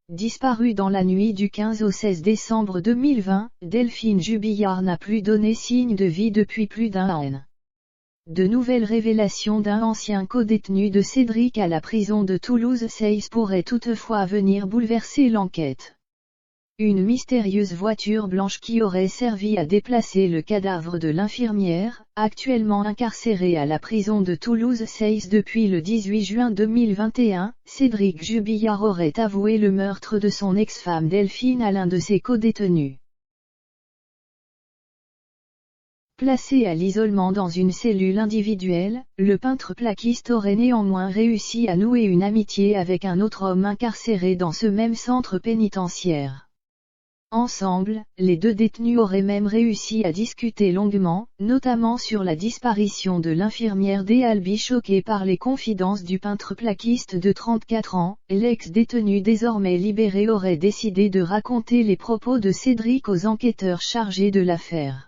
Disparue dans la nuit du 15 au 16 décembre 2020, Delphine Jubillard n'a plus donné signe de vie depuis plus d'un an. De nouvelles révélations d'un ancien codétenu de Cédric à la prison de Toulouse-Seyss pourraient toutefois venir bouleverser l'enquête. Une mystérieuse voiture blanche qui aurait servi à déplacer le cadavre de l'infirmière, actuellement incarcérée à la prison de Toulouse-Seyss depuis le 18 juin 2021, Cédric Jubillard aurait avoué le meurtre de son ex-femme Delphine à l'un de ses codétenus. Placé à l'isolement dans une cellule individuelle, le peintre plaquiste aurait néanmoins réussi à nouer une amitié avec un autre homme incarcéré dans ce même centre pénitentiaire. Ensemble, les deux détenus auraient même réussi à discuter longuement, notamment sur la disparition de l'infirmière Déalbi. Choquée par les confidences du peintre plaquiste de 34 ans, l'ex-détenu désormais libéré aurait décidé de raconter les propos de Cédric aux enquêteurs chargés de l'affaire.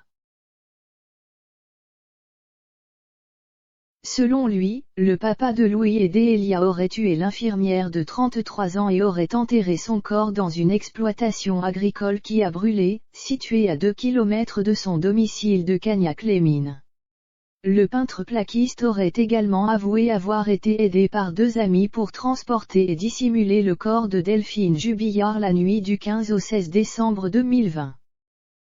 Selon lui, le papa de Louis et d'Elia aurait tué l'infirmière de 33 ans et aurait enterré son corps dans une exploitation agricole qui a brûlé, située à 2 km de son domicile de Cagnac-les-Mines. Le peintre plaquiste aurait également avoué avoir été aidé par deux amis pour transporter et dissimuler le corps de Delphine Jubillard la nuit du 15 au 16 décembre 2020.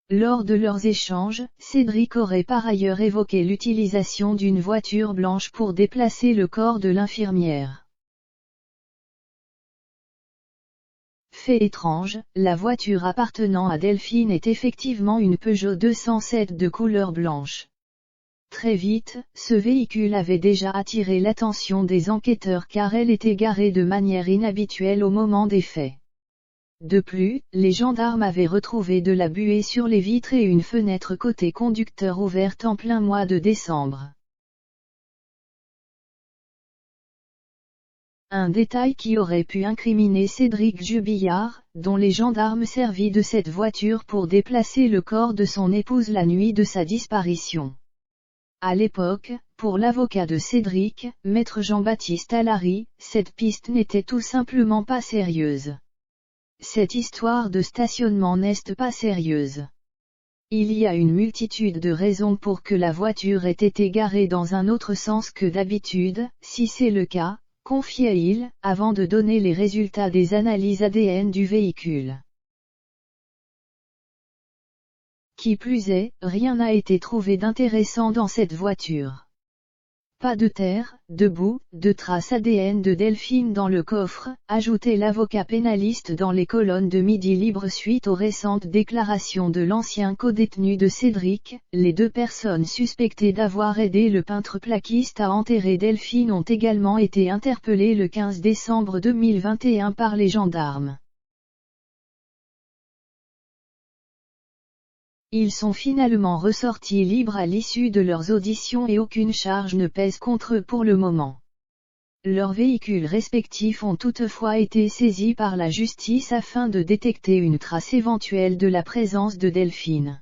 Lors de leurs échanges, Cédric aurait par ailleurs évoqué l'utilisation d'une voiture blanche pour déplacer le corps de l'infirmière. Fait étrange, la voiture appartenant à Delphine est effectivement une Peugeot 207 de couleur blanche. Très vite, ce véhicule avait déjà attiré l'attention des enquêteurs car elle était garée de manière inhabituelle au moment des faits. De plus, les gendarmes avaient retrouvé de la buée sur les vitres et une fenêtre côté conducteur ouverte en plein mois de décembre. Un détail qui aurait pu incriminer Cédric Jubillard, dont les gendarmes servis de cette voiture pour déplacer le corps de son épouse la nuit de sa disparition. À l'époque, pour l'avocat de Cédric, maître Jean-Baptiste Allary, cette piste n'était tout simplement pas sérieuse. Cette histoire de stationnement n'est pas sérieuse. Il y a une multitude de raisons pour que la voiture ait été garée dans un autre sens que d'habitude, si c'est le cas, confia-t-il, avant de donner les résultats des analyses ADN du véhicule. Qui plus est, rien n'a été trouvé d'intéressant dans cette voiture. Pas de terre, de boue, de traces ADN de Delphine dans le coffre, ajoutait l'avocat pénaliste dans les colonnes de Midi Libre suite aux récentes déclarations de l'ancien codétenu de Cédric. Les deux personnes suspectées d'avoir aidé le peintre plaquiste à enterrer Delphine ont également été interpellées le 15 décembre 2021 par les gendarmes. Ils sont finalement ressortis libres à l'issue de leurs auditions et aucune charge ne pèse contre eux pour le moment. Leurs véhicules respectifs ont toutefois été saisis par la justice afin de détecter une trace éventuelle de la présence de Delphine.